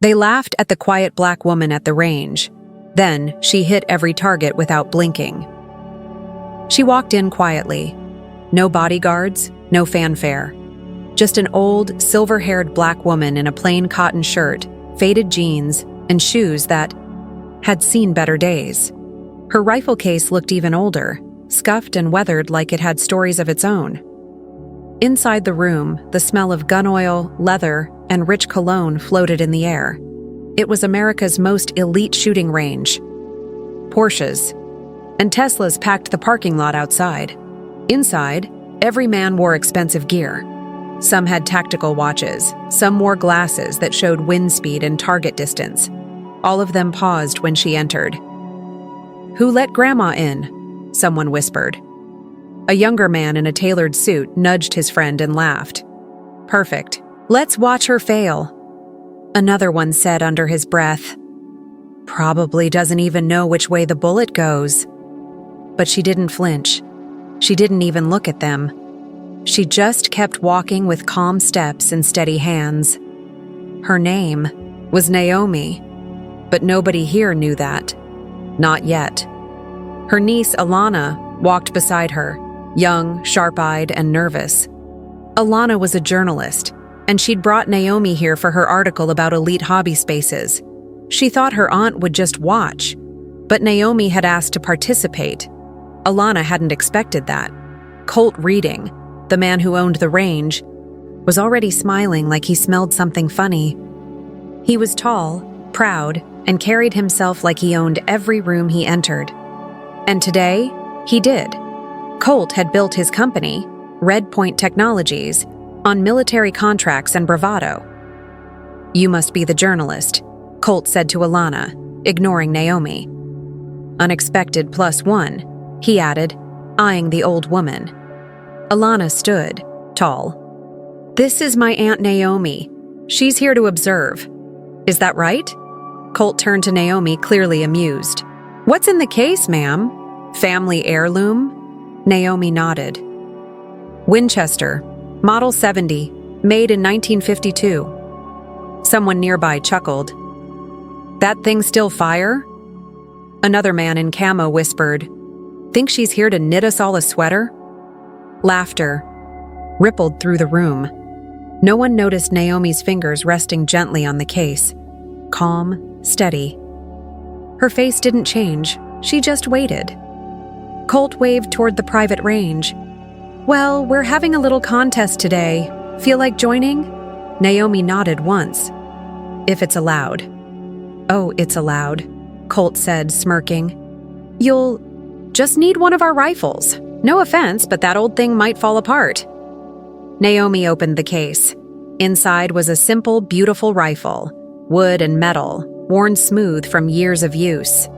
They laughed at the quiet black woman at the range. Then she hit every target without blinking. She walked in quietly. No bodyguards, no fanfare. Just an old, silver-haired black woman in a plain cotton shirt, faded jeans, and shoes that had seen better days. Her rifle case looked even older, scuffed and weathered like it had stories of its own. Inside the room, the smell of gun oil, leather, and rich cologne floated in the air. It was America's most elite shooting range. Porsches and Teslas packed the parking lot outside. Inside, every man wore expensive gear. Some had tactical watches, some wore glasses that showed wind speed and target distance. All of them paused when she entered. "Who let Grandma in?" someone whispered. A younger man in a tailored suit nudged his friend and laughed. "Perfect. Let's watch her fail." Another one said under his breath, "Probably doesn't even know which way the bullet goes." But she didn't flinch. She didn't even look at them. She just kept walking with calm steps and steady hands. Her name was Naomi, but nobody here knew that. Not yet. Her niece, Alana, walked beside her, young, sharp-eyed, and nervous. Alana was a journalist, and she'd brought Naomi here for her article about elite hobby spaces. She thought her aunt would just watch, but Naomi had asked to participate. Alana hadn't expected that. Colt Reading, the man who owned the range, was already smiling like he smelled something funny. He was tall, proud, and carried himself like he owned every room he entered. And today, he did. Colt had built his company, Red Point Technologies, on military contracts and bravado. "You must be the journalist," Colt said to Alana, ignoring Naomi. "Unexpected +1, he added, eyeing the old woman. Alana stood, tall. "This is my Aunt Naomi. She's here to observe. Is that right?" Colt turned to Naomi, clearly amused. "What's in the case, ma'am? Family heirloom?" Naomi nodded. "Winchester, Model 70, made in 1952. Someone nearby chuckled. "That thing still fire?" Another man in camo whispered, "Think she's here to knit us all a sweater?" Laughter rippled through the room. No one noticed Naomi's fingers resting gently on the case. Calm, steady. Her face didn't change, she just waited. Colt waved toward the private range. "Well, we're having a little contest today. Feel like joining?" Naomi nodded once. "If it's allowed." "Oh, it's allowed," Colt said, smirking. "You'll just need one of our rifles. No offense, but that old thing might fall apart." Naomi opened the case. Inside was a simple, beautiful rifle, wood and metal, worn smooth from years of use.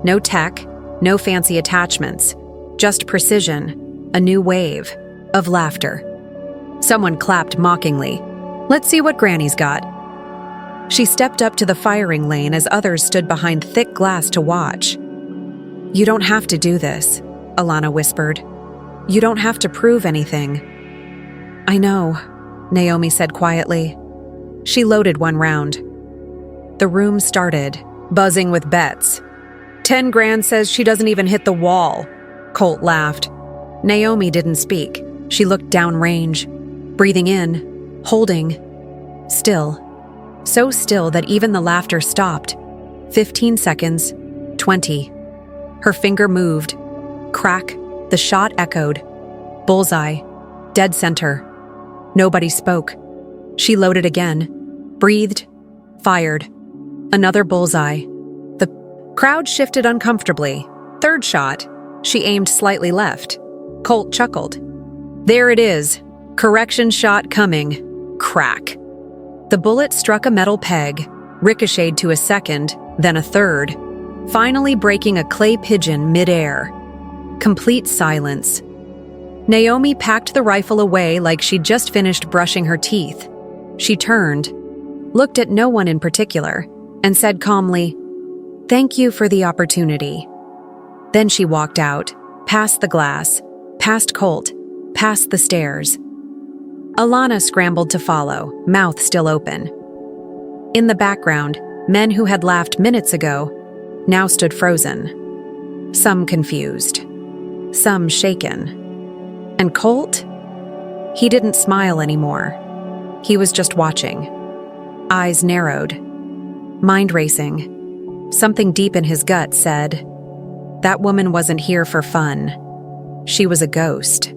No tech, no fancy attachments, just precision, a new wave of laughter. Someone clapped mockingly. "Let's see what Granny's got." She stepped up to the firing lane as others stood behind thick glass to watch. "You don't have to do this," Alana whispered. "You don't have to prove anything." "I know," Naomi said quietly. She loaded one round. The room started, buzzing with bets. 10 grand says she doesn't even hit the wall," Colt laughed. Naomi didn't speak. She looked downrange, breathing in, holding, still. So still that even the laughter stopped. 15 seconds, 20. Her finger moved. Crack, the shot echoed. Bullseye, dead center. Nobody spoke. She loaded again, breathed, fired. Another bullseye. The crowd shifted uncomfortably. Third shot. She aimed slightly left. Colt chuckled. "There it is. Correction shot coming." Crack. The bullet struck a metal peg, ricocheted to a second, then a third, finally breaking a clay pigeon midair. Complete silence. Naomi packed the rifle away like she'd just finished brushing her teeth. She turned, looked at no one in particular, and said calmly, "Thank you for the opportunity." Then she walked out, past the glass, past Colt, past the stairs. Alana scrambled to follow, mouth still open. In the background, men who had laughed minutes ago now stood frozen. Some confused. Some shaken. And Colt? He didn't smile anymore. He was just watching. Eyes narrowed. Mind racing. Something deep in his gut said, that woman wasn't here for fun. She was a ghost.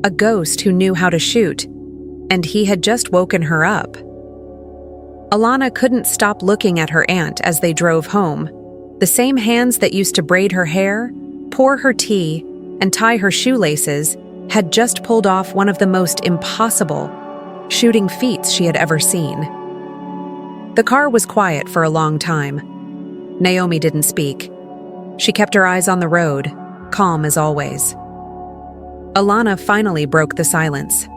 A ghost who knew how to shoot, and he had just woken her up. Alana couldn't stop looking at her aunt as they drove home. The same hands that used to braid her hair, pour her tea, and tie her shoelaces had just pulled off one of the most impossible shooting feats she had ever seen. The car was quiet for a long time. Naomi didn't speak. She kept her eyes on the road, calm as always. Alana finally broke the silence.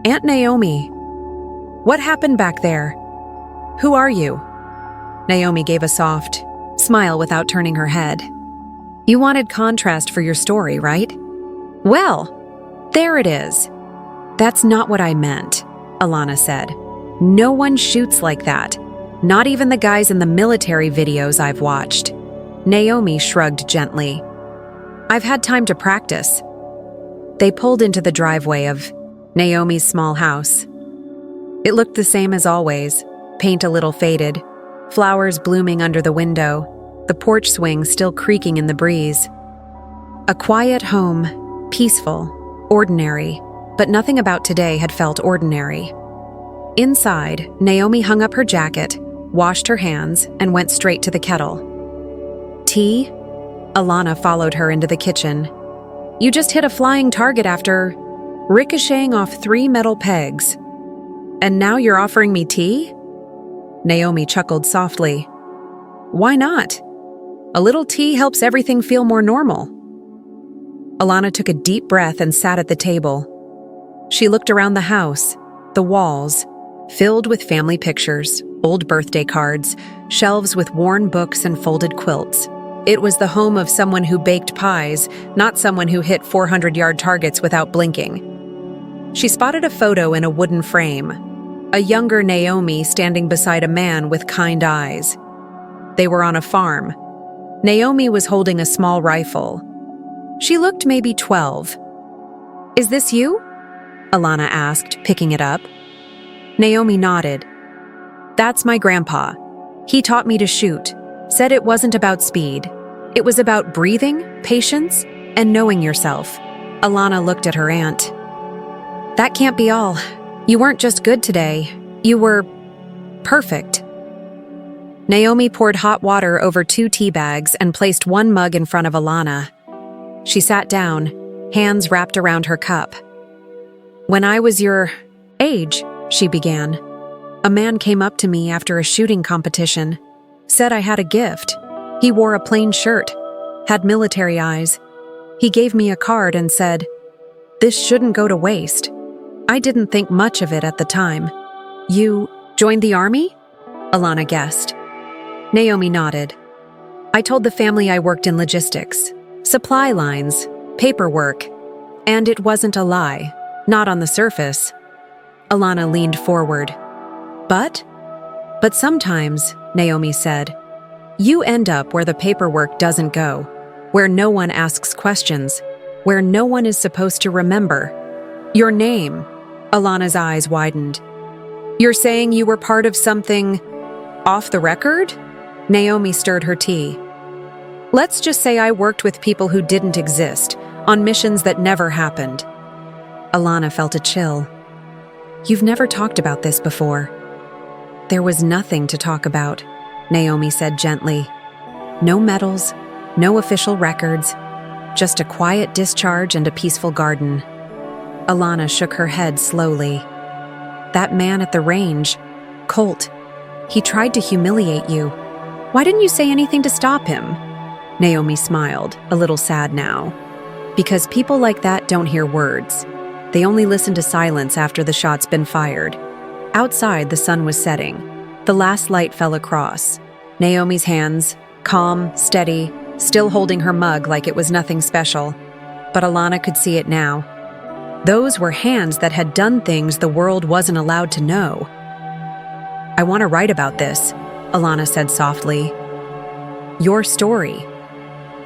Aunt Naomi, what happened back there? Who are you? Naomi gave a soft smile without turning her head. You wanted contrast for your story, right? Well, there it is. That's not what I meant, Alana said. No one shoots like that. Not even the guys in the military videos I've watched. Naomi shrugged gently. I've had time to practice. They pulled into the driveway of Naomi's small house. It looked the same as always, paint a little faded, flowers blooming under the window, the porch swing still creaking in the breeze. A quiet home, peaceful, ordinary, but nothing about today had felt ordinary. Inside, Naomi hung up her jacket, washed her hands, and went straight to the kettle. Tea? Alana followed her into the kitchen. You just hit a flying target after ricocheting off 3 metal pegs. And now you're offering me tea? Naomi chuckled softly. Why not? A little tea helps everything feel more normal. Alana took a deep breath and sat at the table. She looked around the house, the walls, filled with family pictures, old birthday cards, shelves with worn books and folded quilts. It was the home of someone who baked pies, not someone who hit 400-yard targets without blinking. She spotted a photo in a wooden frame, a younger Naomi standing beside a man with kind eyes. They were on a farm. Naomi was holding a small rifle. She looked maybe 12. Is this you? Alana asked, picking it up. Naomi nodded. That's my grandpa. He taught me to shoot, said it wasn't about speed. It was about breathing, patience, and knowing yourself. Alana looked at her aunt. That can't be all. You weren't just good today. You were perfect. Naomi poured hot water over 2 tea bags and placed 1 mug in front of Alana. She sat down, hands wrapped around her cup. When I was your age, she began, a man came up to me after a shooting competition, said I had a gift. He wore a plain shirt, had military eyes. He gave me a card and said, "This shouldn't go to waste." I didn't think much of it at the time. You joined the army? Alana guessed. Naomi nodded. I told the family I worked in logistics, supply lines, paperwork, and it wasn't a lie, not on the surface. Alana leaned forward. But sometimes, Naomi said, you end up where the paperwork doesn't go, where no one asks questions, where no one is supposed to remember. Your name, Alana's eyes widened. You're saying you were part of something off the record? Naomi stirred her tea. Let's just say I worked with people who didn't exist, on missions that never happened. Alana felt a chill. You've never talked about this before. There was nothing to talk about, Naomi said gently. No medals, no official records, just a quiet discharge and a peaceful garden. Alana shook her head slowly. That man at the range, Colt, he tried to humiliate you. Why didn't you say anything to stop him? Naomi smiled, a little sad now. Because people like that don't hear words. They only listen to silence after the shot's been fired. Outside, the sun was setting. The last light fell across. Naomi's hands, calm, steady, still holding her mug like it was nothing special. But Alana could see it now. Those were hands that had done things the world wasn't allowed to know. I want to write about this, Alana said softly. Your story,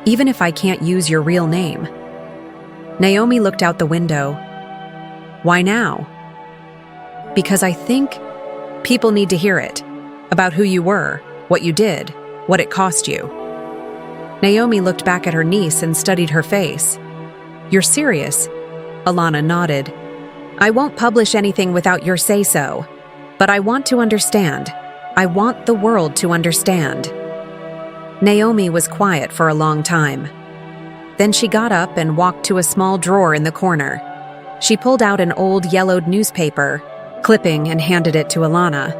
even if I can't use your real name. Naomi looked out the window. Why now? Because I think people need to hear it, about who you were, what you did, what it cost you. Naomi looked back at her niece and studied her face. You're serious? Alana nodded. I won't publish anything without your say-so, but I want to understand. I want the world to understand. Naomi was quiet for a long time. Then she got up and walked to a small drawer in the corner. She pulled out an old yellowed newspaper, clipping, and handed it to Alana.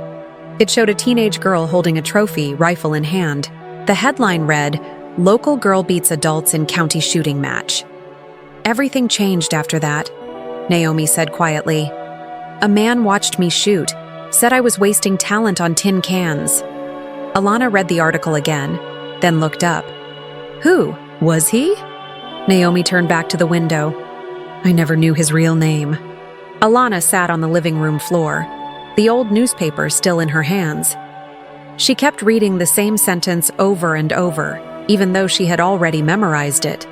It showed a teenage girl holding a trophy, rifle in hand. The headline read, Local Girl Beats Adults in County Shooting Match. Everything changed after that, Naomi said quietly. A man watched me shoot, said I was wasting talent on tin cans. Alana read the article again, then looked up. Who? Was he? Naomi turned back to the window. I never knew his real name. Alana sat on the living room floor, the old newspaper still in her hands. She kept reading the same sentence over and over, even though she had already memorized it.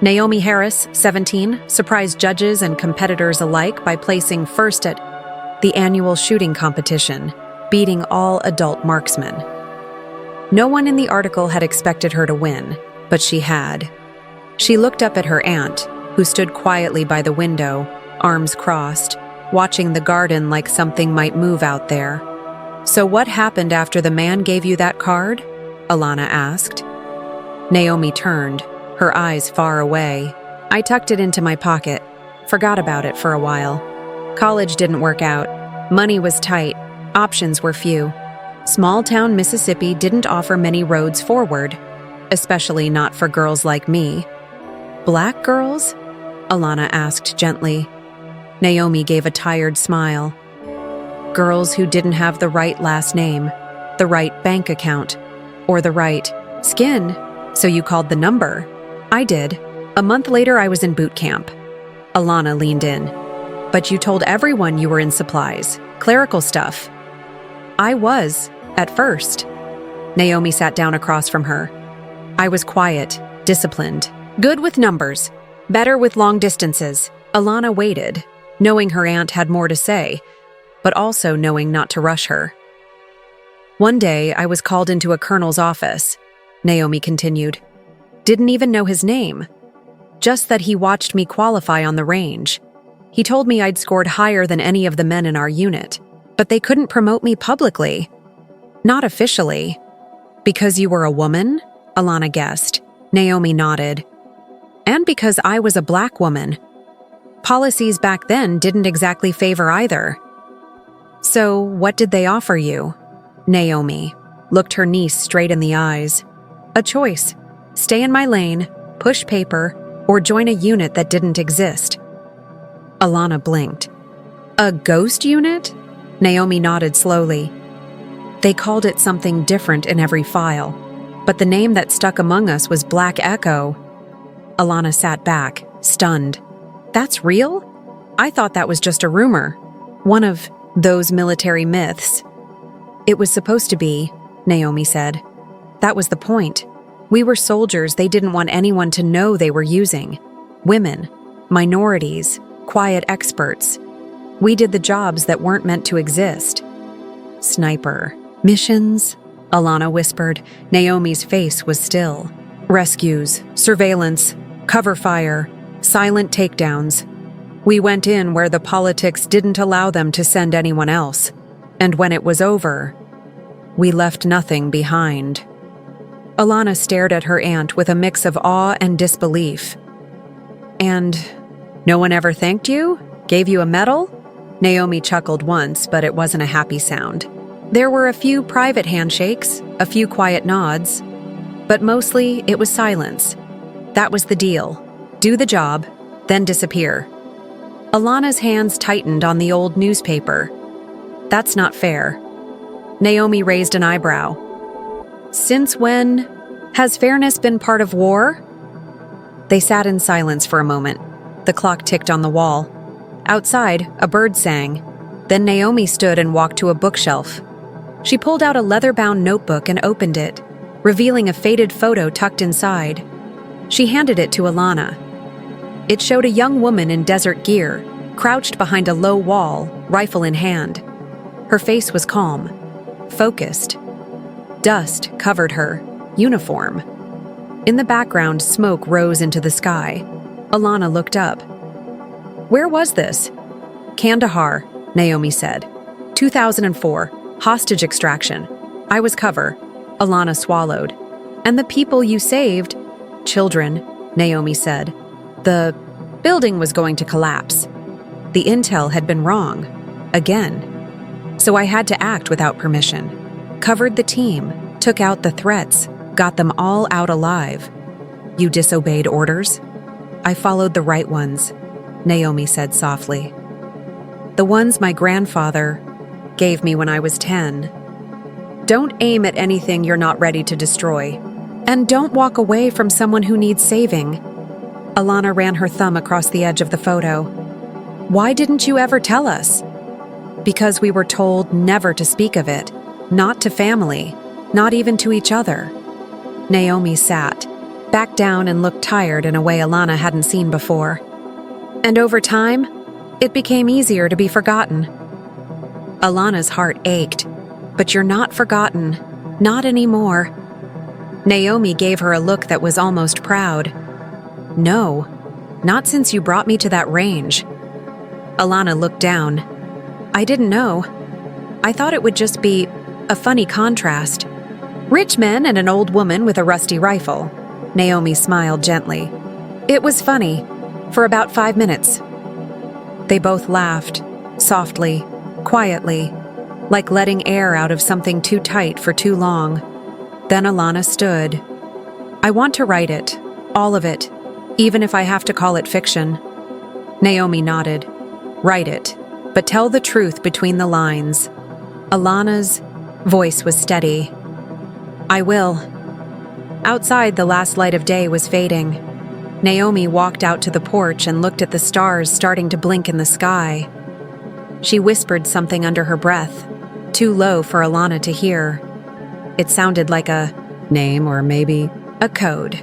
Naomi Harris, 17, surprised judges and competitors alike by placing first at the annual shooting competition, beating all adult marksmen. No one in the article had expected her to win, but she had. She looked up at her aunt, who stood quietly by the window, arms crossed, watching the garden like something might move out there. So what happened after the man gave you that card? Alana asked. Naomi turned, her eyes far away. I tucked it into my pocket, forgot about it for a while. College didn't work out. Money was tight. Options were few. Small-town Mississippi didn't offer many roads forward, especially not for girls like me. Black girls? Alana asked gently. Naomi gave a tired smile. Girls who didn't have the right last name, the right bank account, or the right skin, so you called the number. I did. A month later, I was in boot camp. Alana leaned in. But you told everyone you were in supplies, clerical stuff. I was, at first. Naomi sat down across from her. I was quiet, disciplined, good with numbers, better with long distances. Alana waited, knowing her aunt had more to say, but also knowing not to rush her. One day, I was called into a colonel's office, Naomi continued. Didn't even know his name. Just that he watched me qualify on the range. He told me I'd scored higher than any of the men in our unit, but they couldn't promote me publicly. Not officially. Because you were a woman? Alana guessed. Naomi nodded. And because I was a black woman. Policies back then didn't exactly favor either. So, what did they offer you? Naomi looked her niece straight in the eyes. A choice. Stay in my lane, push paper, or join a unit that didn't exist. Alana blinked. A ghost unit? Naomi nodded slowly. They called it something different in every file, but the name that stuck among us was Black Echo. Alana sat back, stunned. That's real? I thought that was just a rumor. One of those military myths. It was supposed to be, Naomi said. That was the point. We were soldiers they didn't want anyone to know they were using. Women, minorities, quiet experts. We did the jobs that weren't meant to exist. Sniper. Missions? Alana whispered. Naomi's face was still. Rescues, surveillance, cover fire, silent takedowns. We went in where the politics didn't allow them to send anyone else. And when it was over, we left nothing behind. Alana stared at her aunt with a mix of awe and disbelief. And no one ever thanked you? Gave you a medal? Naomi chuckled once, but it wasn't a happy sound. There were a few private handshakes, a few quiet nods, but mostly it was silence. That was the deal. Do the job, then disappear. Alana's hands tightened on the old newspaper. That's not fair. Naomi raised an eyebrow. Since when has fairness been part of war? They sat in silence for a moment. The clock ticked on the wall. Outside, a bird sang. Then Naomi stood and walked to a bookshelf. She pulled out a leather-bound notebook and opened it, revealing a faded photo tucked inside. She handed it to Alana. It showed a young woman in desert gear, crouched behind a low wall, rifle in hand. Her face was calm, focused. Dust covered her uniform. In the background, smoke rose into the sky. Alana looked up. "Where was this?" "Kandahar," Naomi said. 2004, hostage extraction. I was cover. Alana swallowed. "And the people you saved?" "Children," Naomi said. "The building was going to collapse. The intel had been wrong. Again. So I had to act without permission. Covered the team, took out the threats, got them all out alive." "You disobeyed orders?" "I followed the right ones," Naomi said softly. "The ones my grandfather gave me when I was 10. Don't aim at anything you're not ready to destroy. And don't walk away from someone who needs saving." Alana ran her thumb across the edge of the photo. "Why didn't you ever tell us?" "Because we were told never to speak of it. Not to family. Not even to each other." Naomi sat, back down and looked tired in a way Alana hadn't seen before. "And over time, it became easier to be forgotten." Alana's heart ached. "But you're not forgotten. Not anymore." Naomi gave her a look that was almost proud. "No, not since you brought me to that range." Alana looked down. "I didn't know. I thought it would just be a funny contrast. Rich men and an old woman with a rusty rifle." Naomi smiled gently. "It was funny, for about 5 minutes." They both laughed, softly, quietly, like letting air out of something too tight for too long. Then Alana stood. "I want to write it, all of it, even if I have to call it fiction." Naomi nodded. "Write it, but tell the truth between the lines." Alana's voice was steady. "I will." Outside, the last light of day was fading. Naomi walked out to the porch and looked at the stars starting to blink in the sky. She whispered something under her breath, too low for Alana to hear. It sounded like a name or maybe a code.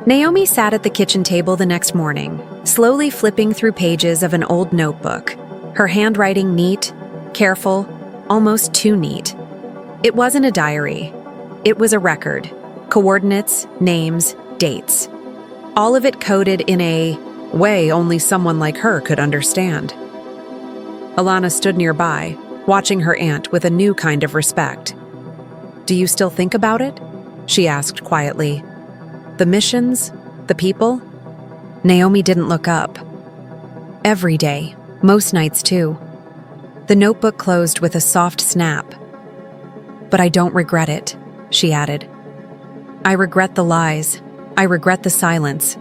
Naomi sat at the kitchen table the next morning, slowly flipping through pages of an old notebook, her handwriting neat, careful, almost too neat. It wasn't a diary. It was a record. Coordinates, names, dates. All of it coded in a way only someone like her could understand. Alana stood nearby, watching her aunt with a new kind of respect. "Do you still think about it?" she asked quietly. "The missions? The people?" Naomi didn't look up. "Every day, most nights too." The notebook closed with a soft snap. "But I don't regret it," she added. "I regret the lies. I regret the silence,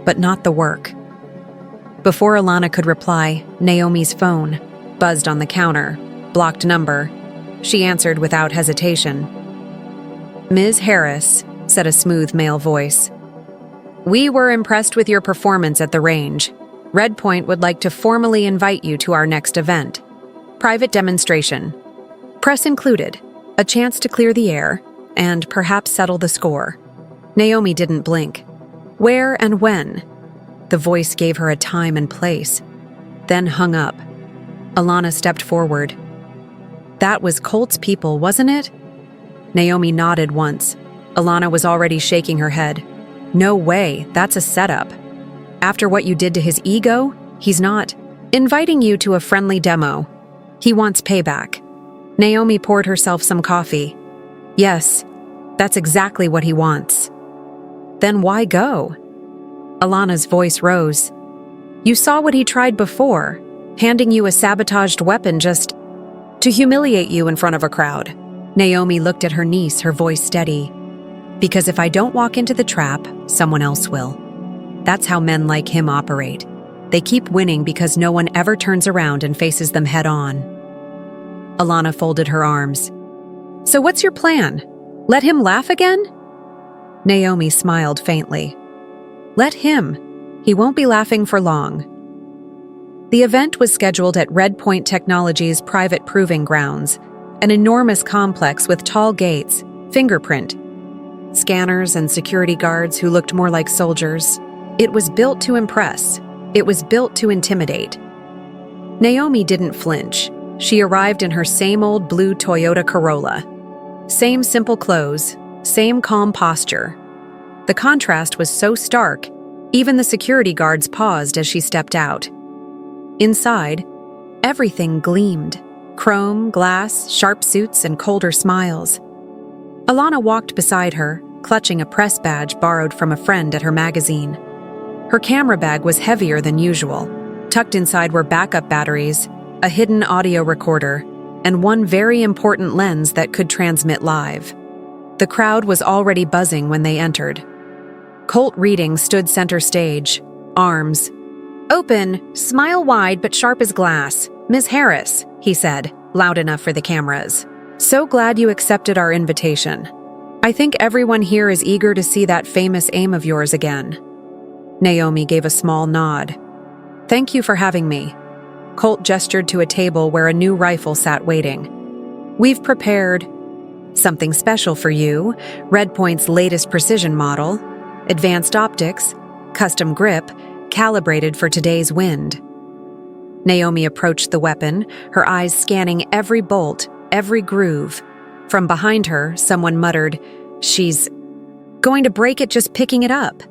but not the work." Before Alana could reply, Naomi's phone buzzed on the counter. Blocked number. She answered without hesitation. "Ms. Harris," said a smooth male voice. "We were impressed with your performance at the range. Red Point would like to formally invite you to our next event. Private demonstration. Press included. A chance to clear the air, and perhaps settle the score." Naomi didn't blink. "Where and when?" The voice gave her a time and place, then hung up. Alana stepped forward. "That was Colt's people, wasn't it?" Naomi nodded once. Alana was already shaking her head. "No way, that's a setup. After what you did to his ego, he's not inviting you to a friendly demo. He wants payback." Naomi poured herself some coffee. "Yes, that's exactly what he wants." "Then why go?" Alana's voice rose. "You saw what he tried before, handing you a sabotaged weapon just to humiliate you in front of a crowd." Naomi looked at her niece, her voice steady. "Because if I don't walk into the trap, someone else will. That's how men like him operate. They keep winning because no one ever turns around and faces them head on." Alana folded her arms. "So what's your plan? Let him laugh again?" Naomi smiled faintly. "Let him. He won't be laughing for long." The event was scheduled at Redpoint Technologies' private proving grounds, an enormous complex with tall gates, fingerprint scanners, and security guards who looked more like soldiers. It was built to impress. It was built to intimidate. Naomi didn't flinch. She arrived in her same old blue Toyota Corolla. Same simple clothes, same calm posture. The contrast was so stark, even the security guards paused as she stepped out. Inside, everything gleamed. Chrome, glass, sharp suits, and colder smiles. Alana walked beside her, clutching a press badge borrowed from a friend at her magazine. Her camera bag was heavier than usual. Tucked inside were backup batteries, a hidden audio recorder, and one very important lens that could transmit live. The crowd was already buzzing when they entered. Colt Reading stood center stage, arms open, smile wide but sharp as glass. "Ms. Harris," he said, loud enough for the cameras. "So glad you accepted our invitation. I think everyone here is eager to see that famous aim of yours again." Naomi gave a small nod. "Thank you for having me." Colt gestured to a table where a new rifle sat waiting. "We've prepared something special for you, Redpoint's latest precision model, advanced optics, custom grip, calibrated for today's wind." Naomi approached the weapon, her eyes scanning every bolt, every groove. From behind her, someone muttered, "She's going to break it just picking it up."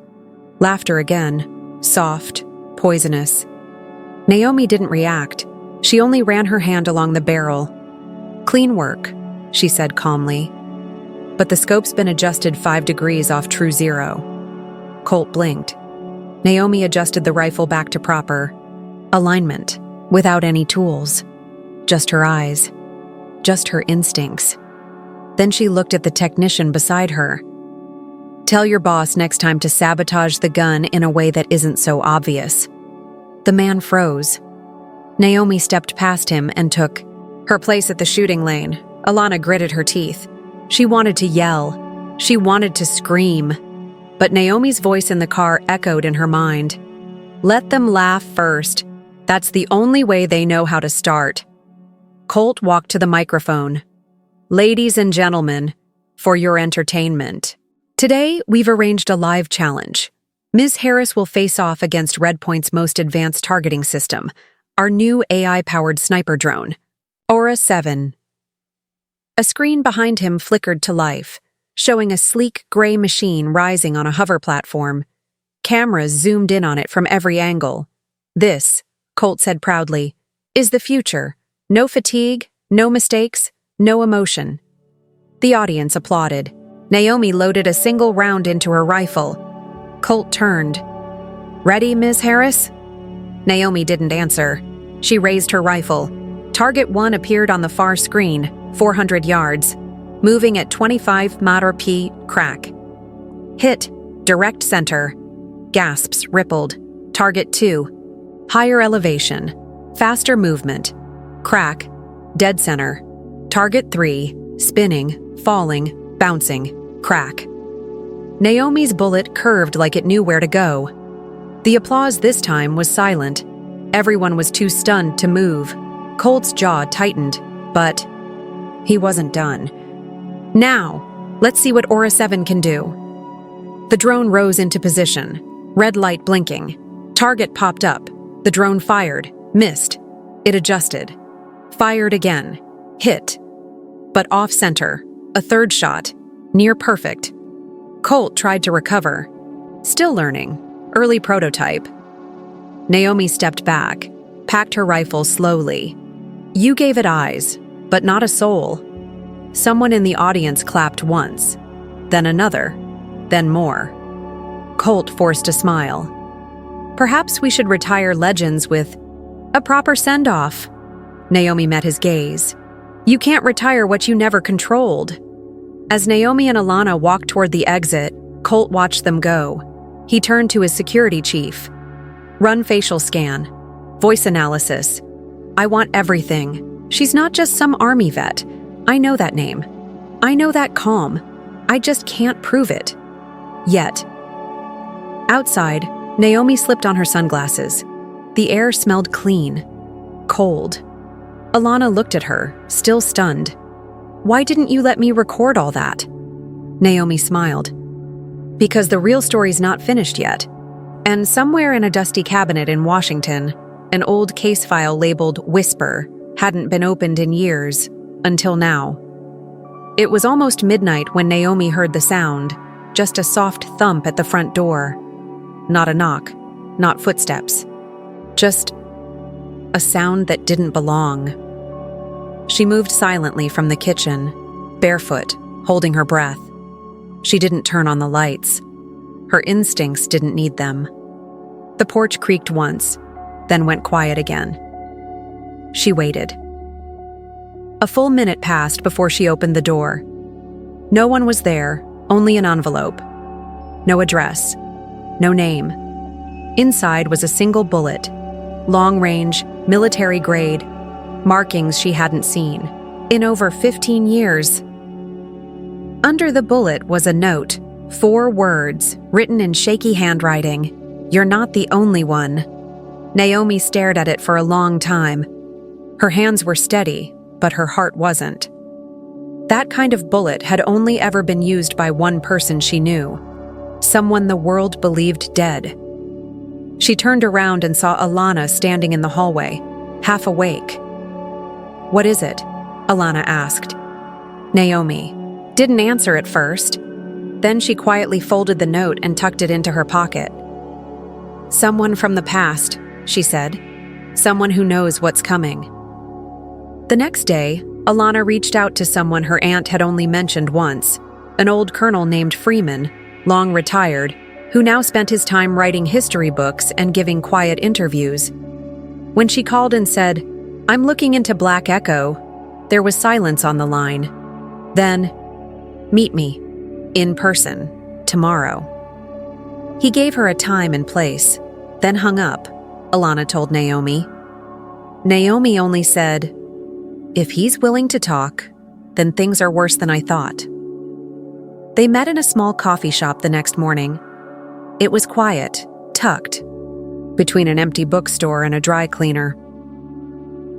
Laughter again, soft, poisonous. Naomi didn't react. She only ran her hand along the barrel. "Clean work," she said calmly. "But the scope's been adjusted 5 degrees off true zero." Colt blinked. Naomi adjusted the rifle back to proper alignment, without any tools. Just her eyes. Just her instincts. Then she looked at the technician beside her. "Tell your boss next time to sabotage the gun in a way that isn't so obvious." The man froze. Naomi stepped past him and took her place at the shooting lane. Alana gritted her teeth. She wanted to yell. She wanted to scream. But Naomi's voice in the car echoed in her mind. "Let them laugh first. That's the only way they know how to start." Colt walked to the microphone. "Ladies and gentlemen, for your entertainment. Today, we've arranged a live challenge. Ms. Harris will face off against Redpoint's most advanced targeting system, our new AI-powered sniper drone, Aura 7. A screen behind him flickered to life, showing a sleek gray machine rising on a hover platform. Cameras zoomed in on it from every angle. "This," Colt said proudly, "is the future. No fatigue, no mistakes, no emotion." The audience applauded. Naomi loaded a single round into her rifle. Colt turned. "Ready, Ms. Harris?" Naomi didn't answer. She raised her rifle. Target 1 appeared on the far screen, 400 yards, moving at 25 mph, crack. Hit, direct center. Gasps rippled. Target 2, higher elevation, faster movement. Crack, dead center. Target 3, spinning, falling, bouncing, crack. Naomi's bullet curved like it knew where to go. The applause this time was silent. Everyone was too stunned to move. Colt's jaw tightened, but he wasn't done. "Now, let's see what Aura 7 can do." The drone rose into position, red light blinking. Target popped up. The drone fired, missed. It adjusted. Fired again. Hit. But off-center. A third shot. Near perfect. Colt tried to recover. Still learning. Early prototype. Naomi stepped back, packed her rifle slowly. "You gave it eyes, but not a soul." Someone in the audience clapped once, then another, then more. Colt forced a smile. "Perhaps we should retire legends with a proper send-off." Naomi met his gaze. "You can't retire what you never controlled." As Naomi and Alana walked toward the exit, Colt watched them go. He turned to his security chief. "Run facial scan. Voice analysis. I want everything. She's not just some army vet. I know that name. I know that calm. I just can't prove it. Yet." Outside, Naomi slipped on her sunglasses. The air smelled clean, cold. Alana looked at her, still stunned. "Why didn't you let me record all that?" Naomi smiled. "Because the real story's not finished yet. And somewhere in a dusty cabinet in Washington, an old case file labeled Whisper hadn't been opened in years, until now." It was almost midnight when Naomi heard the sound, just a soft thump at the front door. Not a knock, not footsteps. Just a sound that didn't belong. She moved silently from the kitchen, barefoot, holding her breath. She didn't turn on the lights. Her instincts didn't need them. The porch creaked once, then went quiet again. She waited. A full minute passed before she opened the door. No one was there, only an envelope. No address, no name. Inside was a single bullet, long-range, military-grade, markings she hadn't seen in over 15 years. Under the bullet was a note, 4 words, written in shaky handwriting. "You're not the only one." Naomi stared at it for a long time. Her hands were steady, but her heart wasn't. That kind of bullet had only ever been used by one person she knew, someone the world believed dead. She turned around and saw Alana standing in the hallway, half awake. "What is it?" Alana asked. Naomi didn't answer at first. Then she quietly folded the note and tucked it into her pocket. "Someone from the past," she said. "Someone who knows what's coming." The next day, Alana reached out to someone her aunt had only mentioned once, an old colonel named Freeman, long retired, who now spent his time writing history books and giving quiet interviews. When she called and said, "I'm looking into Black Echo," there was silence on the line. Then, "Meet me, in person, tomorrow." He gave her a time and place, then hung up, Alana told Naomi. Naomi only said, "If he's willing to talk, then things are worse than I thought." They met in a small coffee shop the next morning. It was quiet, tucked, between an empty bookstore and a dry cleaner.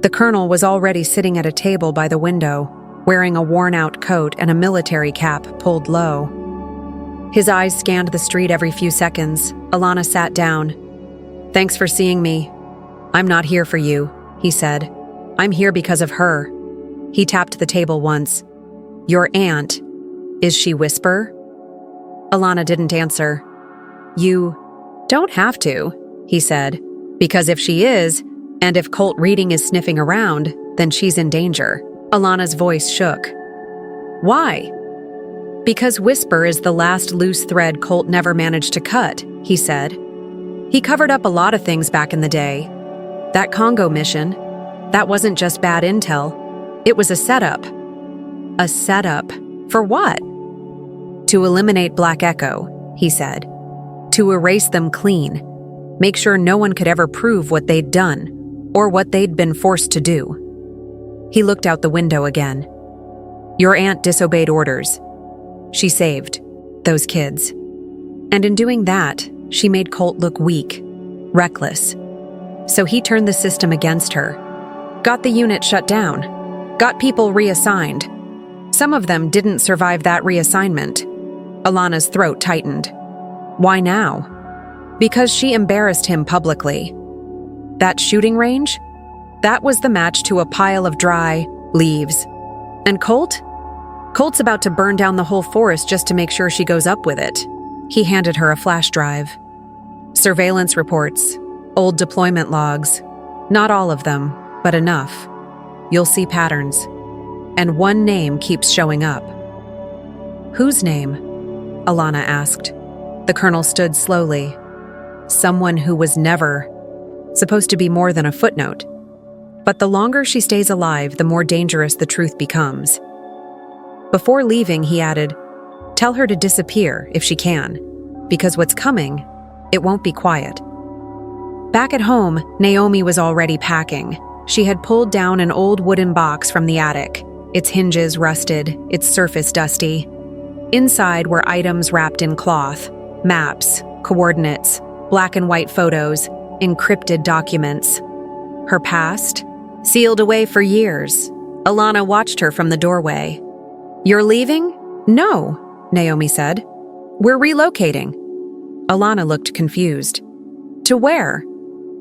The colonel was already sitting at a table by the window, wearing a worn-out coat and a military cap pulled low. His eyes scanned the street every few seconds. Alana sat down. "Thanks for seeing me. I'm not here for you," he said. "I'm here because of her." He tapped the table once. "Your aunt, is she Whisper?" Alana didn't answer. "You don't have to," he said, "because if she is, and if Colt Reading is sniffing around, then she's in danger." Alana's voice shook. "Why?" "Because Whisper is the last loose thread Colt never managed to cut," he said. "He covered up a lot of things back in the day. That Congo mission, that wasn't just bad intel. It was a setup." "A setup? For what?" "To eliminate Black Echo," he said. "To erase them clean. Make sure no one could ever prove what they'd done, or what they'd been forced to do." He looked out the window again. "Your aunt disobeyed orders. She saved those kids. And in doing that, she made Colt look weak, reckless. So he turned the system against her. Got the unit shut down. Got people reassigned. Some of them didn't survive that reassignment." Alana's throat tightened. "Why now?" "Because she embarrassed him publicly. That shooting range? That was the match to a pile of dry leaves. And Colt? Colt's about to burn down the whole forest just to make sure she goes up with it." He handed her a flash drive. "Surveillance reports, old deployment logs. Not all of them, but enough. You'll see patterns. And one name keeps showing up." "Whose name?" Alana asked. The colonel stood slowly. "Someone who was never supposed to be more than a footnote. But the longer she stays alive, the more dangerous the truth becomes." Before leaving, he added, "Tell her to disappear if she can, because what's coming, it won't be quiet." Back at home, Naomi was already packing. She had pulled down an old wooden box from the attic, its hinges rusted, its surface dusty. Inside were items wrapped in cloth, maps, coordinates, black and white photos, encrypted documents. Her past, sealed away for years. Alana watched her from the doorway. "You're leaving?" "No," Naomi said. "We're relocating." Alana looked confused. "To where?"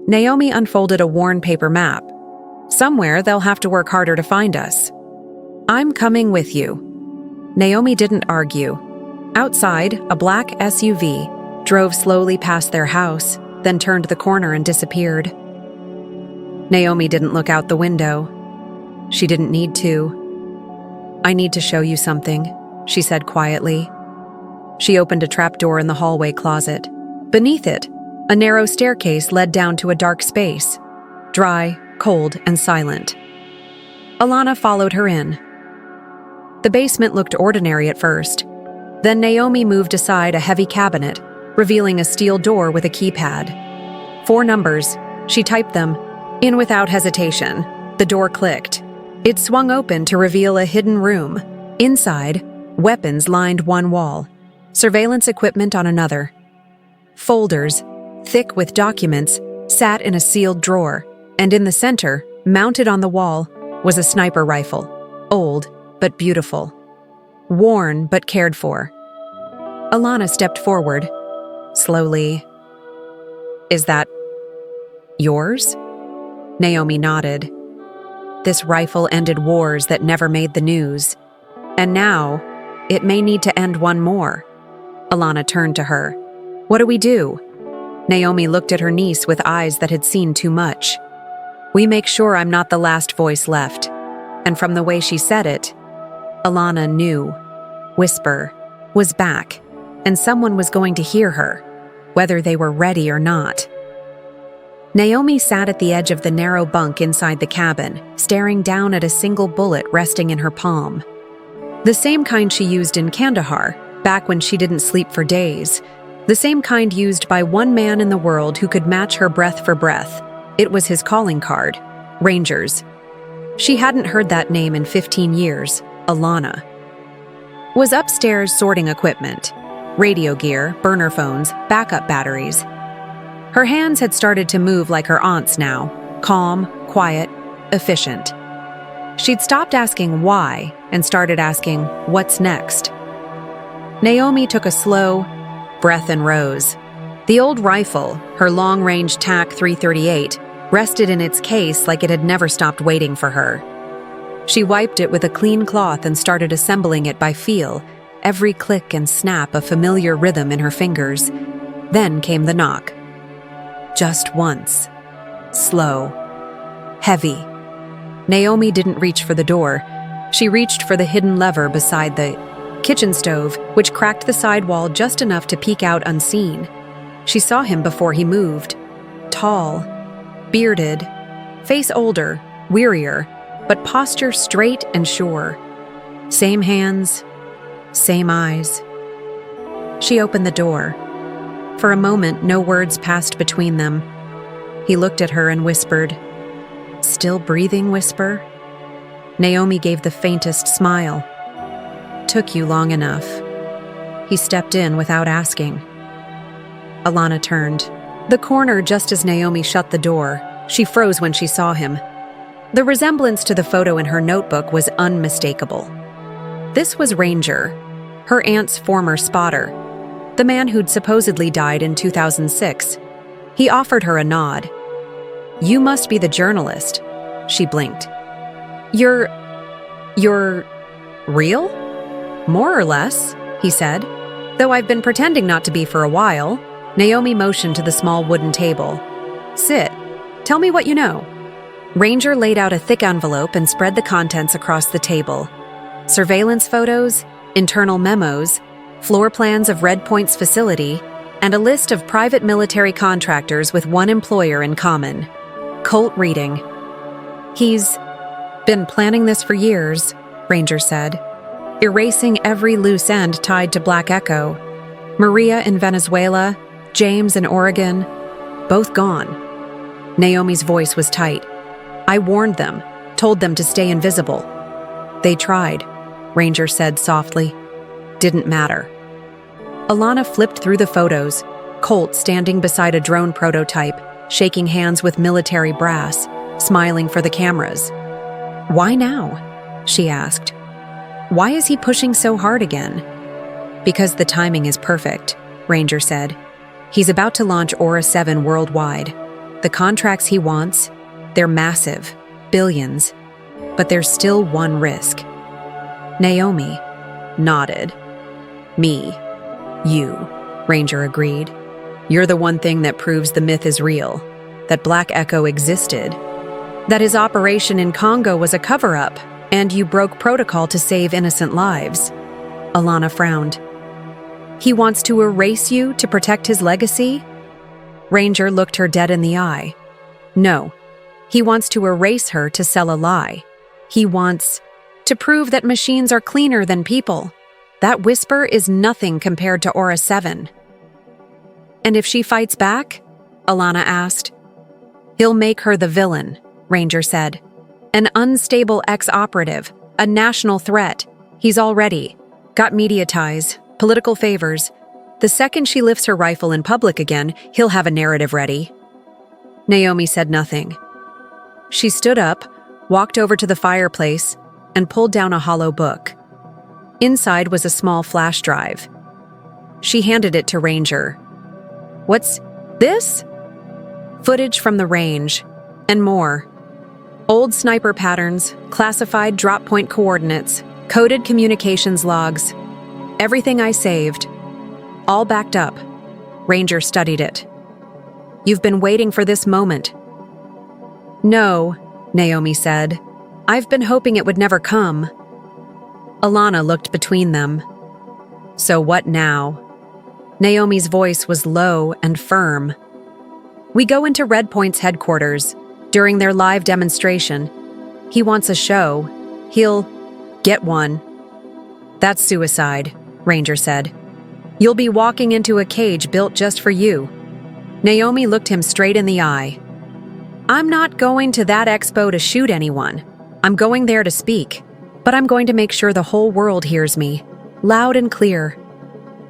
Naomi unfolded a worn paper map. "Somewhere they'll have to work harder to find us." "I'm coming with you." Naomi didn't argue. Outside, a black SUV drove slowly past their house, then turned the corner and disappeared. Naomi didn't look out the window. She didn't need to. "I need to show you something," she said quietly. She opened a trapdoor in the hallway closet. Beneath it, a narrow staircase led down to a dark space, dry, cold, and silent. Alana followed her in. The basement looked ordinary at first. Then Naomi moved aside a heavy cabinet, revealing a steel door with a keypad. 4 numbers. She typed them in without hesitation. The door clicked. It swung open to reveal a hidden room. Inside, weapons lined one wall, surveillance equipment on another. Folders, thick with documents, sat in a sealed drawer, and in the center, mounted on the wall, was a sniper rifle, old but beautiful, worn but cared for. Alana stepped forward, slowly. "Is that yours?" Naomi nodded. This rifle ended wars that never made the news. And now, it may need to end one more. Alana turned to her. "What do we do?" Naomi looked at her niece with eyes that had seen too much. "We make sure I'm not the last voice left." And from the way she said it, Alana knew. Whisper was back, and someone was going to hear her, whether they were ready or not. Naomi sat at the edge of the narrow bunk inside the cabin, staring down at a single bullet resting in her palm. The same kind she used in Kandahar, back when she didn't sleep for days. The same kind used by one man in the world who could match her breath for breath. It was his calling card, Rangers. She hadn't heard that name in 15 years, Alana. Was upstairs sorting equipment, radio gear, burner phones, backup batteries. Her hands had started to move like her aunt's now, calm, quiet, efficient. She'd stopped asking why and started asking what's next. Naomi took a slow breath and rose. The old rifle, her long-range TAC 338, rested in its case like it had never stopped waiting for her. She wiped it with a clean cloth and started assembling it by feel, every click and snap a familiar rhythm in her fingers. Then came the knock. Just once. Slow. Heavy. Naomi didn't reach for the door. She reached for the hidden lever beside the kitchen stove, which cracked the sidewall just enough to peek out unseen. She saw him before he moved. Tall, bearded, face older, wearier, but posture straight and sure. Same hands, same eyes. She opened the door. For a moment, no words passed between them. He looked at her and whispered, "Still breathing, whisper?" Naomi gave the faintest smile. "Took you long enough." He stepped in without asking. Alana turned. The corner just as Naomi shut the door. She froze when she saw him. The resemblance to the photo in her notebook was unmistakable. This was Ranger, her aunt's former spotter, the man who'd supposedly died in 2006. He offered her a nod. "You must be the journalist." She blinked. You're real?" "More or less," he said. "Though I've been pretending not to be for a while." Naomi motioned to the small wooden table. "Sit. Tell me what you know." Ranger laid out a thick envelope and spread the contents across the table. Surveillance photos, internal memos, floor plans of Red Point's facility, and a list of private military contractors with one employer in common. Colt reading. "He's been planning this for years," Ranger said, "erasing every loose end tied to Black Echo. Maria in Venezuela, James in Oregon, both gone." Naomi's voice was tight. "I warned them, told them to stay invisible." "They tried," Ranger said softly. "Didn't matter." Alana flipped through the photos, Colt standing beside a drone prototype, shaking hands with military brass, smiling for the cameras. "Why now?" she asked. "Why is he pushing so hard again?" "Because the timing is perfect," Ranger said. "He's about to launch Aura 7 worldwide. The contracts he wants, they're massive, billions, but there's still one risk." Naomi nodded. "Me. You," Ranger agreed. "You're the one thing that proves the myth is real, that Black Echo existed, that his operation in Congo was a cover-up, and you broke protocol to save innocent lives." Alana frowned. "He wants to erase you to protect his legacy?" Ranger looked her dead in the eye. "No, he wants to erase her to sell a lie. He wants to prove that machines are cleaner than people. That whisper is nothing compared to Aura 7. "And if she fights back?" Alana asked. "He'll make her the villain," Ranger said. "An unstable ex-operative, a national threat. He's already got media ties, political favors. The second she lifts her rifle in public again, he'll have a narrative ready." Naomi said nothing. She stood up, walked over to the fireplace, and pulled down a hollow book. Inside was a small flash drive. She handed it to Ranger. "What's this?" "Footage from the range, and more. Old sniper patterns, classified drop point coordinates, coded communications logs. Everything I saved. All backed up." Ranger studied it. "You've been waiting for this moment." "No," Naomi said. "I've been hoping it would never come." Alana looked between them. "So what now?" Naomi's voice was low and firm. "We go into Red Point's headquarters during their live demonstration. He wants a show. He'll get one." "That's suicide," Ranger said. "You'll be walking into a cage built just for you." Naomi looked him straight in the eye. "I'm not going to that expo to shoot anyone. I'm going there to speak. But I'm going to make sure the whole world hears me, loud and clear."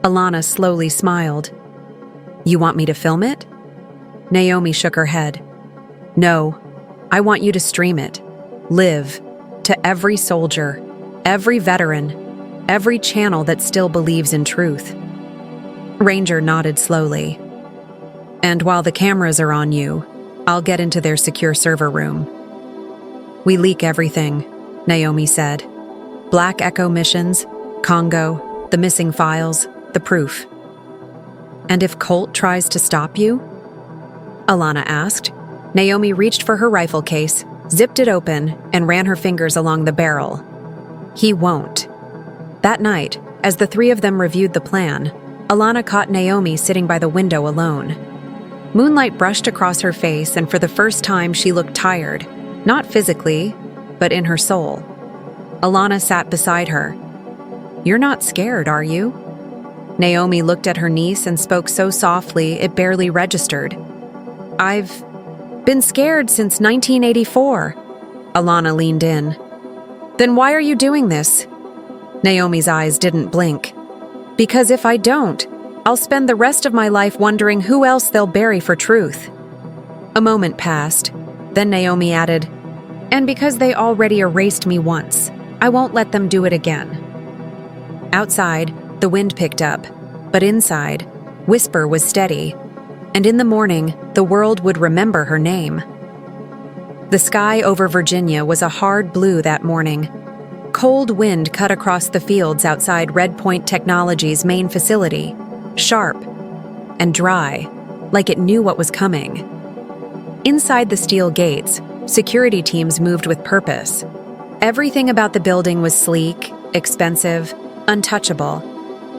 Alana slowly smiled. "You want me to film it?" Naomi shook her head. "No, I want you to stream it. Live. To every soldier, every veteran, every channel that still believes in truth." Ranger nodded slowly. "And while the cameras are on you, I'll get into their secure server room." "We leak everything," Naomi said. "Black Echo missions, Congo, the missing files, the proof." "And if Colt tries to stop you?" Alana asked. Naomi reached for her rifle case, zipped it open, and ran her fingers along the barrel. "He won't." That night, as the three of them reviewed the plan, Alana caught Naomi sitting by the window alone. Moonlight brushed across her face, and for the first time she looked tired, not physically, but in her soul. Alana sat beside her. "You're not scared, are you?" Naomi looked at her niece and spoke so softly it barely registered. "I've been scared since 1984. Alana leaned in. "Then why are you doing this?" Naomi's eyes didn't blink. "Because if I don't, I'll spend the rest of my life wondering who else they'll bury for truth." A moment passed. Then Naomi added, "And because they already erased me once, I won't let them do it again." Outside, the wind picked up, but inside, Whisper was steady, and in the morning, the world would remember her name. The sky over Virginia was a hard blue that morning. Cold wind cut across the fields outside Red Point Technologies' main facility, sharp and dry, like it knew what was coming. Inside the steel gates, security teams moved with purpose. Everything about the building was sleek, expensive, untouchable.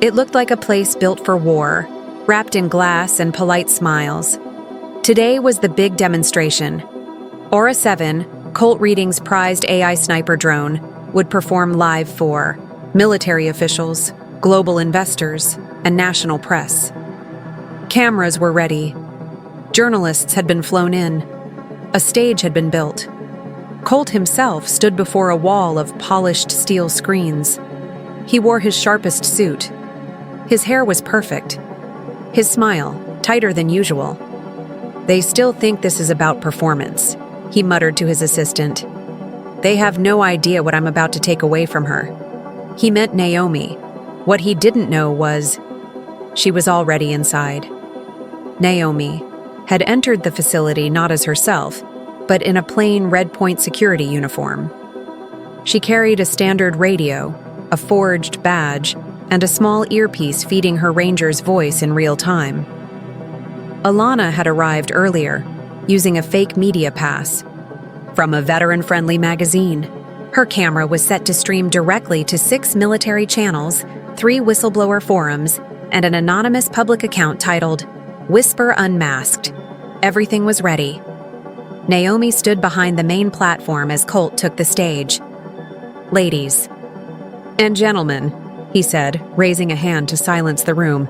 It looked like a place built for war, wrapped in glass and polite smiles. Today was the big demonstration. Aura 7, Colt Reading's prized AI sniper drone, would perform live for military officials, global investors, and national press. Cameras were ready. Journalists had been flown in. A stage had been built. Colt himself stood before a wall of polished steel screens. He wore his sharpest suit. His hair was perfect. His smile, tighter than usual. They still think this is about performance, he muttered to his assistant. They have no idea what I'm about to take away from her. He meant Naomi. What he didn't know was she was already inside. Naomi had entered the facility not as herself, but in a plain Red Point security uniform. She carried a standard radio, a forged badge, and a small earpiece feeding her ranger's voice in real time. Alana had arrived earlier, using a fake media pass from a veteran-friendly magazine. Her camera was set to stream directly to 6 military channels, 3 whistleblower forums, and an anonymous public account titled Whisper Unmasked. Everything was ready. Naomi stood behind the main platform as Colt took the stage. "Ladies and gentlemen," he said, raising a hand to silence the room.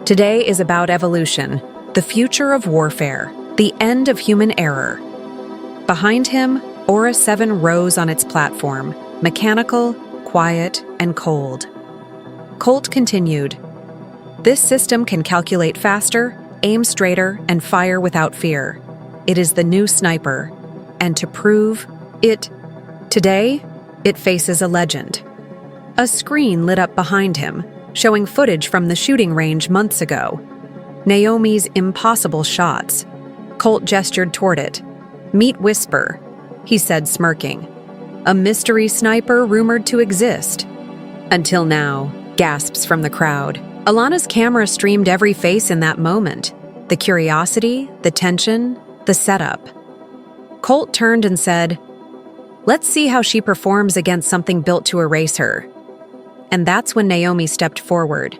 "Today is about evolution, the future of warfare, the end of human error." Behind him, Aura 7 rose on its platform, mechanical, quiet, and cold. Colt continued, "This system can calculate faster, aim straighter, and fire without fear. It is the new sniper, and to prove it, today, it faces a legend." A screen lit up behind him, showing footage from the shooting range months ago. Naomi's impossible shots. Colt gestured toward it. "Meet Whisper," he said, smirking. "A mystery sniper rumored to exist." "Until now," gasps from the crowd. Alana's camera streamed every face in that moment. The curiosity, the tension, the setup. Colt turned and said, "Let's see how she performs against something built to erase her." And that's when Naomi stepped forward.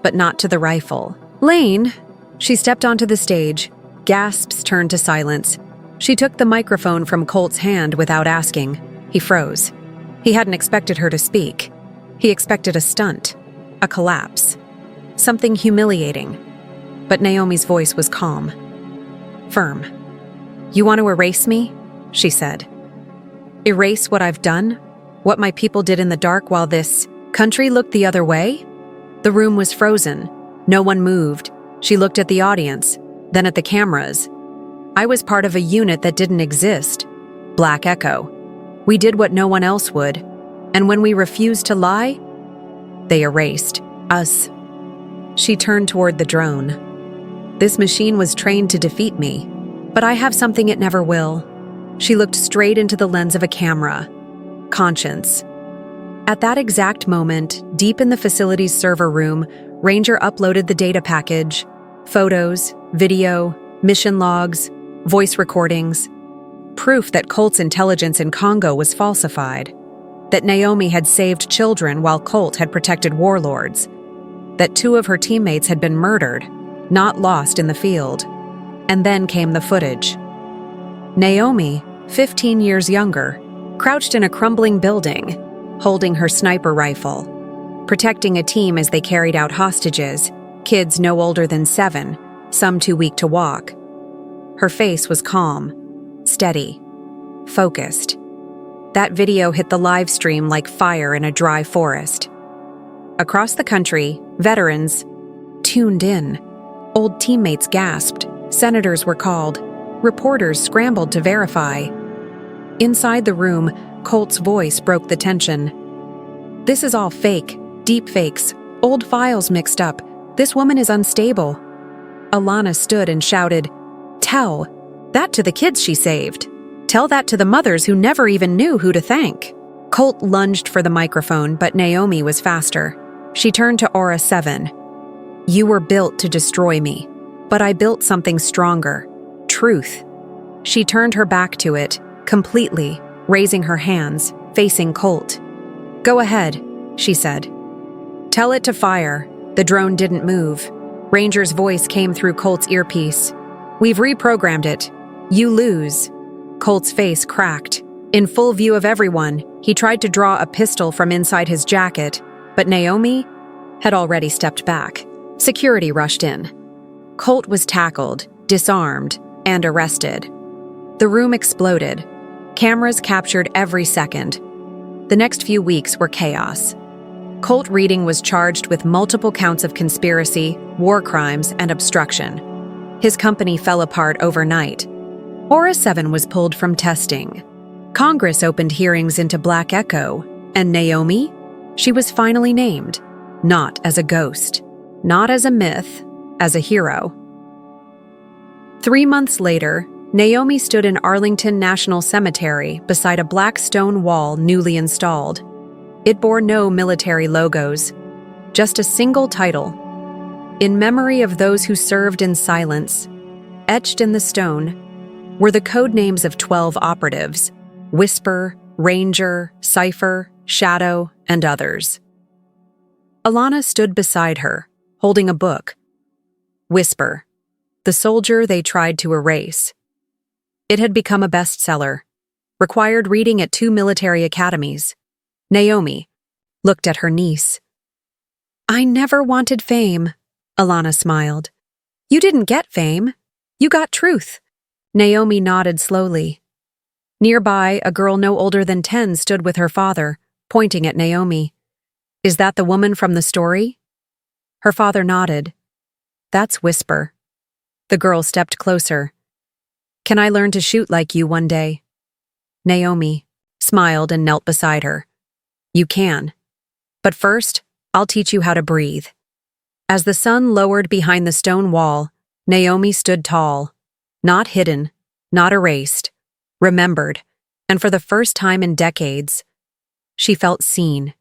But not to the rifle. "Lane!" She stepped onto the stage. Gasps turned to silence. She took the microphone from Colt's hand without asking. He froze. He hadn't expected her to speak. He expected a stunt, a collapse, something humiliating. But Naomi's voice was calm, firm. "You want to erase me?" she said. "Erase what I've done? What my people did in the dark while this country looked the other way?" The room was frozen. No one moved. She looked at the audience, then at the cameras. "I was part of a unit that didn't exist. Black Echo. We did what no one else would. And when we refused to lie, they erased us." She turned toward the drone. "This machine was trained to defeat me, but I have something it never will." She looked straight into the lens of a camera. Conscience. At that exact moment, deep in the facility's server room, Ranger uploaded the data package. Photos, video, mission logs, voice recordings. Proof that Colt's intelligence in Congo was falsified. That Naomi had saved children while Colt had protected warlords. That 2 of her teammates had been murdered, not lost in the field. And then came the footage. Naomi, 15 years younger, crouched in a crumbling building, holding her sniper rifle, protecting a team as they carried out hostages, kids no older than 7, some too weak to walk. Her face was calm, steady, focused. That video hit the live stream like fire in a dry forest. Across the country, veterans tuned in. Old teammates gasped. Senators were called. Reporters scrambled to verify. Inside the room, Colt's voice broke the tension. "This is all fake, deep fakes, old files mixed up. This woman is unstable." Alana stood and shouted, "Tell that to the kids she saved. Tell that to the mothers who never even knew who to thank." Colt lunged for the microphone, but Naomi was faster. She turned to Aura 7. "You were built to destroy me, but I built something stronger. Truth." She turned her back to it, completely, raising her hands, facing Colt. "Go ahead," she said. "Tell it to fire." The drone didn't move. Ranger's voice came through Colt's earpiece. "We've reprogrammed it. You lose." Colt's face cracked. In full view of everyone, he tried to draw a pistol from inside his jacket, but Naomi had already stepped back. Security rushed in. Colt was tackled, disarmed, and arrested. The room exploded. Cameras captured every second. The next few weeks were chaos. Colt Reading was charged with multiple counts of conspiracy, war crimes, and obstruction. His company fell apart overnight. Aura 7 was pulled from testing. Congress opened hearings into Black Echo, and Naomi? She was finally named, not as a ghost, not as a myth, as a hero. 3 months later, Naomi stood in Arlington National Cemetery beside a black stone wall newly installed. It bore no military logos, just a single title. In memory of those who served in silence, etched in the stone, were the code names of 12 operatives: Whisper, Ranger, Cipher, Shadow, and others. Alana stood beside her, holding a book. Whisper, the soldier they tried to erase. It had become a bestseller, required reading at 2 military academies. Naomi looked at her niece. "I never wanted fame," Alana smiled. "You didn't get fame. You got truth." Naomi nodded slowly. Nearby, a girl no older than 10 stood with her father, pointing at Naomi. "Is that the woman from the story?" Her father nodded. "That's Whisper." The girl stepped closer. "Can I learn to shoot like you one day?" Naomi smiled and knelt beside her. "You can. But first, I'll teach you how to breathe." As the sun lowered behind the stone wall, Naomi stood tall, not hidden, not erased, remembered, and for the first time in decades, she felt seen.